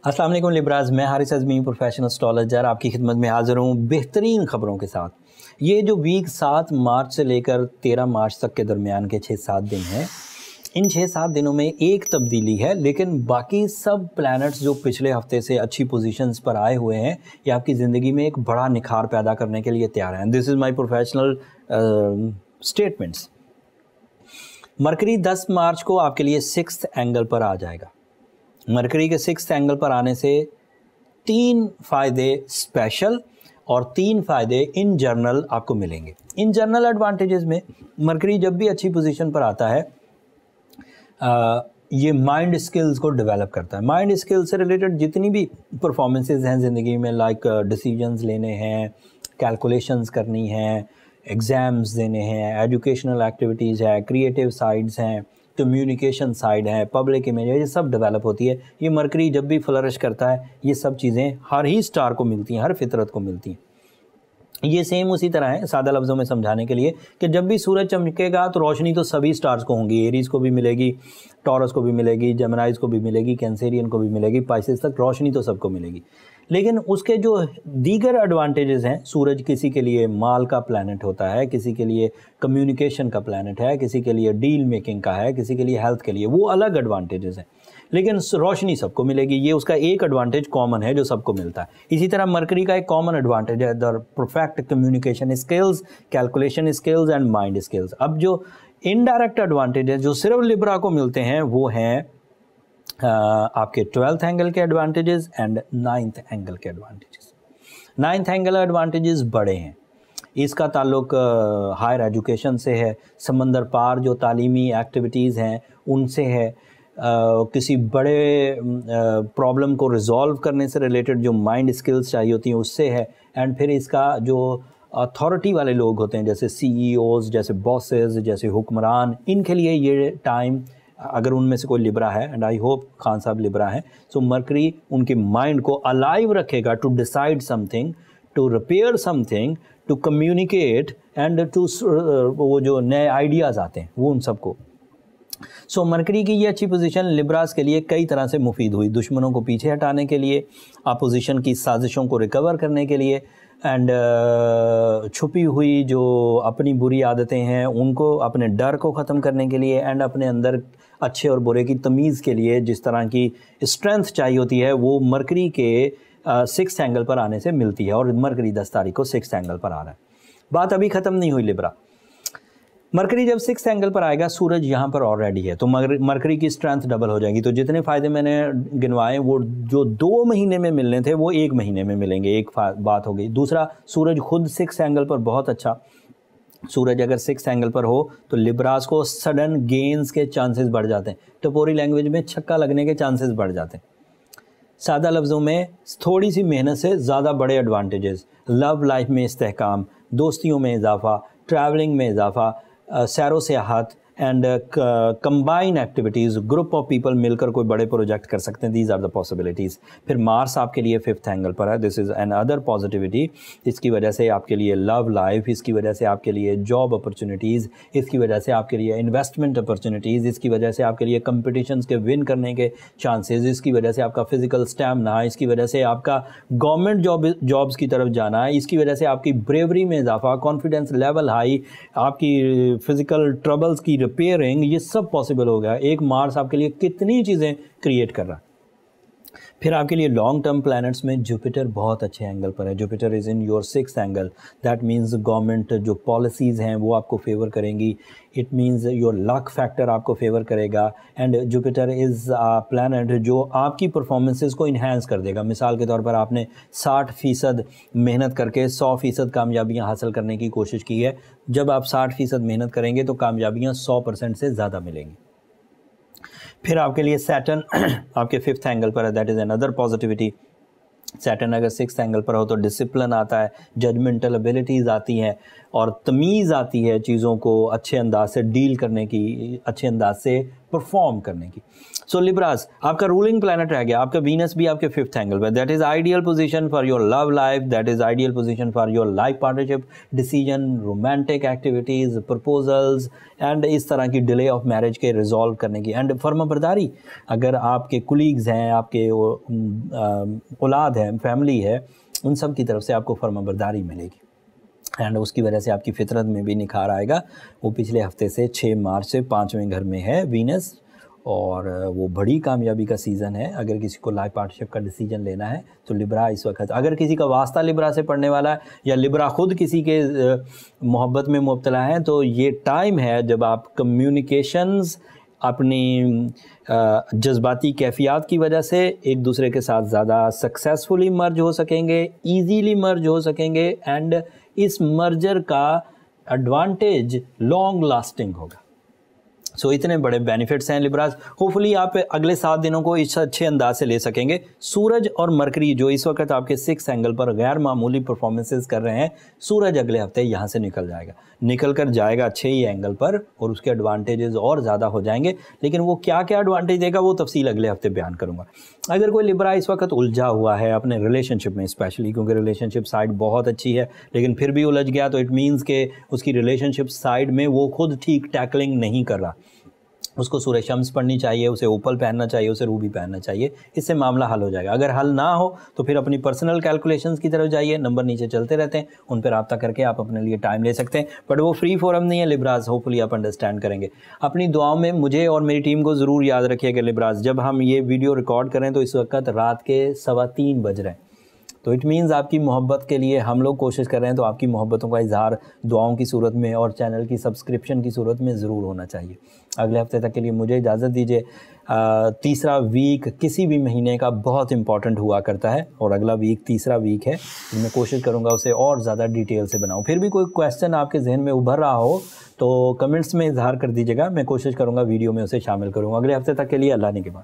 अस्सलाम वालेकुम लिब्राज, मैं हारिस अज़मी प्रोफेशनल एस्ट्रोलॉजर आपकी खिदमत में हाज़िर हूँ बेहतरीन ख़बरों के साथ। ये जो वीक 7 मार्च से लेकर 13 मार्च तक के दरमियान के 6-7 दिन हैं, इन 6-7 दिनों में एक तब्दीली है, लेकिन बाकी सब प्लैनेट्स जो पिछले हफ्ते से अच्छी पोजीशंस पर आए हुए हैं, ये आपकी ज़िंदगी में एक बड़ा निखार पैदा करने के लिए तैयार हैं। This is my professional statements. Mercury 10 मार्च को आपके लिए 6th एंगल पर आ जाएगा। मरकरी के 6th एंगल पर आने से 3 फ़ायदे स्पेशल और 3 फ़ायदे इन जनरल आपको मिलेंगे। इन जनरल एडवांटेजेस में मरकरी जब भी अच्छी पोजीशन पर आता है, ये माइंड स्किल्स को डेवलप करता है। माइंड स्किल्स से रिलेटेड जितनी भी परफॉर्मेंसेस हैं ज़िंदगी में, लाइक डिसीजंस लेने हैं, कैलकुलेशंस करनी हैं, एग्ज़ाम्स देने हैं, एजुकेशनल एक्टिविटीज़ है, क्रिएटिव साइड्स हैं, कम्युनिकेशन साइड है, पब्लिक इमेज है, ये सब डेवलप होती है। ये मरकरी जब भी फ्लरिश करता है, ये सब चीज़ें हर ही स्टार को मिलती हैं, हर फितरत को मिलती हैं। ये सेम उसी तरह है, सादा लफ्ज़ों में समझाने के लिए, कि जब भी सूरज चमकेगा तो रोशनी तो सभी स्टार्स को होंगी। एरीज़ को भी मिलेगी, टॉरस को भी मिलेगी, जेमिनाइज़ को भी मिलेगी, कैंसेरियन को भी मिलेगी, पाइसेस तक रोशनी तो सबको मिलेगी। लेकिन उसके जो दीगर एडवांटेजेस हैं, सूरज किसी के लिए माल का प्लैनेट होता है, किसी के लिए कम्युनिकेशन का प्लैनेट है, किसी के लिए डील मेकिंग का है, किसी के लिए हेल्थ के लिए, वो अलग एडवांटेजेस हैं। लेकिन रोशनी सबको मिलेगी, ये उसका एक एडवांटेज कॉमन है जो सबको मिलता है। इसी तरह मरकरी का एक कॉमन एडवांटेज है the perfect communication skills, calculation skills and mind skills. अब जो इनडायरेक्ट एडवांटेजेस जो सिर्फ लिब्रा को मिलते हैं, वो हैं आपके 12th एंगल के एडवांटेजेस एंड 9th एंगल के एडवांटेजेस। 9th एंगल एडवांटेजेस बड़े हैं, इसका ताल्लुक हायर एजुकेशन से है, समंदर पार जो तालीमी एक्टिविटीज़ हैं उनसे है, किसी बड़े प्रॉब्लम को रिजॉल्व करने से रिलेटेड जो माइंड स्किल्स चाहिए होती हैं उससे है। एंड फिर इसका जो अथॉरिटी वाले लोग होते हैं, जैसे CEOs, जैसे बॉसेस, जैसे हुक्मरान, इनके लिए ये टाइम, अगर उनमें से कोई लिब्रा है, and I hope Khan Sahab Libra हैं, सो मरकरी उनके माइंड को अलाइव रखेगा to decide something, to repair something, to communicate and to वो जो नए आइडियाज़ आते हैं वो उन सबको। सो मरकरी की ये अच्छी पोजीशन लिब्रास के लिए कई तरह से मुफीद हुई, दुश्मनों को पीछे हटाने के लिए, अपोजिशन की साजिशों को रिकवर करने के लिए, एंड छुपी हुई जो अपनी बुरी आदतें हैं उनको, अपने डर को ख़त्म करने के लिए, एंड अपने अंदर अच्छे और बुरे की तमीज़ के लिए जिस तरह की स्ट्रेंथ चाहिए होती है, वो मरकरी के 6th एंगल पर आने से मिलती है। और मरकरी 10 तारीख को 6th एंगल पर आ रहा है। बात अभी ख़त्म नहीं हुई लिब्रा। मरकरी जब 6th एंगल पर आएगा, सूरज यहाँ पर ऑलरेडी है, तो मरकरी की स्ट्रेंथ डबल हो जाएगी। तो जितने फ़ायदे मैंने गिनवाए, वो जो 2 महीने में मिलने थे वो 1 महीने में मिलेंगे, एक बात हो गई। दूसरा, सूरज खुद 6th एंगल पर बहुत अच्छा, सूरज अगर 6th एंगल पर हो तो लिब्रास को सडन गेन्स के चांसेस बढ़ जाते हैं, टपोरी लैंग्वेज में छक्का लगने के चांसेस बढ़ जाते हैं। सादा लफ्ज़ों में थोड़ी सी मेहनत से ज़्यादा बड़े एडवांटेजेस, लव लाइफ में इस्तेहकाम, दोस्तियों में इजाफ़ा, ट्रैवलिंग में इजाफ़ा, सैरो सियाहत and combine activities, group of people मिलकर कोई बड़े प्रोजेक्ट कर सकते हैं। These are the possibilities. फिर मार्स आपके लिए 5th एंगल पर है, this is another positivity. इसकी वजह से आपके लिए लव लाइफ, इसकी वजह से आपके लिए जॉब अपॉर्चुनिटीज़, इसकी वजह से आपके लिए इन्वेस्टमेंट अपॉर्चुनिटीज़, इसकी वजह से आपके लिए कंपटीशंस के विन करने के चांसेस, इसकी वजह से आपका फिजिकल स्टैमिना, इसकी वजह से आपका गवर्नमेंट जॉब्स की तरफ जाना है, इसकी वजह से आपकी ब्रेवरी में इजाफा, कॉन्फिडेंस लेवल हाई, आपकी फिजिकल ट्रबल्स की रिपेयरिंग, ये सब पॉसिबल हो गया। एक मार्स आपके लिए कितनी चीज़ें क्रिएट कर रहा है। फिर आपके लिए लॉन्ग टर्म प्लैनेट्स में जुपिटर बहुत अच्छे एंगल पर है। Jupiter is in your 6th angle, that means government जो पॉलिसीज़ हैं वो आपको फेवर करेंगी। It means your luck factor आपको फेवर करेगा। And Jupiter is a planet जो आपकी परफॉर्मेंसेस को इन्हांस कर देगा। मिसाल के तौर पर आपने 60% मेहनत करके 100% कामयाबियाँ हासिल करने की कोशिश की है, जब आप 60% मेहनत करेंगे तो कामयाबियाँ 100% से ज़्यादा मिलेंगी। फिर आपके लिए सैटर्न आपके 5th एंगल पर है, that is another positivity. Saturn अगर 6th एंगल पर हो तो डिसिप्लिन आता है, जजमेंटल एबिलिटीज़ आती हैं, और तमीज़ आती है चीज़ों को अच्छे अंदाज से डील करने की, अच्छे अंदाज से परफॉर्म करने की। सो लिब्रास, आपका रूलिंग प्लैनेट रह गया, आपका वीनस भी आपके 5th एंगल पे, that is ideal position for your love life, that is ideal position for your life partnership decision, romantic activities, proposals and इस तरह की डिले ऑफ मैरिज के रिजॉल्व करने की, एंड फर्माबरदारी। अगर आपके कुलीग्स हैं, आपके औलाद हैं, फैमिली है, उन सब की तरफ से आपको फर्माबरदारी मिलेगी एंड उसकी वजह से आपकी फितरत में भी निखार आएगा। वो पिछले हफ्ते से 6 मार्च से 5वें घर में है वीनस, और वो बड़ी कामयाबी का सीज़न है। अगर किसी को लाइफ पार्टनरशिप का डिसीजन लेना है तो लिब्रा इस वक्त, अगर किसी का वास्ता लिब्रा से पड़ने वाला है या लिब्रा खुद किसी के मोहब्बत में मुब्तला है, तो ये टाइम है जब आप कम्युनिकेशंस अपनी जज्बाती कैफियत की वजह से एक दूसरे के साथ ज़्यादा सक्सेसफुली मर्ज हो सकेंगे, ईजीली मर्ज हो सकेंगे एंड इस मर्जर का एडवांटेज लॉन्ग लास्टिंग होगा। सो इतने बड़े बेनिफिट्स हैं लिब्रास। होपफुली आप अगले 7 दिनों को इस अच्छे अंदाज से ले सकेंगे। सूरज और मरकरी जो इस वक्त आपके 6th एंगल पर गैर मामूली परफॉर्मेंसेस कर रहे हैं, सूरज अगले हफ्ते यहाँ से निकल कर जाएगा अच्छे ही एंगल पर और उसके एडवांटेजेस और ज़्यादा हो जाएंगे। लेकिन वो क्या क्या एडवांटेज देगा वो तफसील अगले हफ्ते बयान करूँगा। अगर कोई लिब्रा इस वक्त उलझा हुआ है अपने रिलेशनशिप में, स्पेशली क्योंकि रिलेशनशिप साइड बहुत अच्छी है लेकिन फिर भी उलझ गया, तो इट मीन्स के उसकी रिलेशनशिप साइड में वो खुद ठीक टैकलिंग नहीं कर रहा। उसको सूरज शम्स पढ़नी चाहिए, उसे ओपल पहनना चाहिए, उसे रूबी पहनना चाहिए, इससे मामला हल हो जाएगा। अगर हल ना हो तो फिर अपनी पर्सनल कैलकुलेशंस की तरफ जाइए, नंबर नीचे चलते रहते हैं, उन पर रब्ता करके आप अपने लिए टाइम ले सकते हैं। बट वो फ्री फोरम नहीं है लिब्रास, होपफुली आप अंडरस्टैंड करेंगे। अपनी दुआओं में मुझे और मेरी टीम को ज़रूर याद रखिएगा लिब्रास। जब हम ये वीडियो रिकॉर्ड करें तो इस वक्त रात के 3:15 बज रहे हैं, तो इट मीन्स आपकी मोहब्बत के लिए हम लोग कोशिश कर रहे हैं, तो आपकी मोहब्बतों का इजहार दुआओं की सूरत में और चैनल की सब्सक्रिप्शन की सूरत में ज़रूर होना चाहिए। अगले हफ्ते तक के लिए मुझे इजाज़त दीजिए। तीसरा वीक किसी भी महीने का बहुत इंपॉर्टेंट हुआ करता है और अगला वीक तीसरा वीक है, तो मैं कोशिश करूँगा उसे और ज़्यादा डिटेल से बनाऊँ। फिर भी कोई क्वेश्चन आपके जहन में उभर रहा हो तो कमेंट्स में इजहार कर दीजिएगा, मैं कोशिश करूँगा वीडियो में उसे शामिल करूँगा। अगले हफ्ते तक के लिए अल्लाह ने के बाद।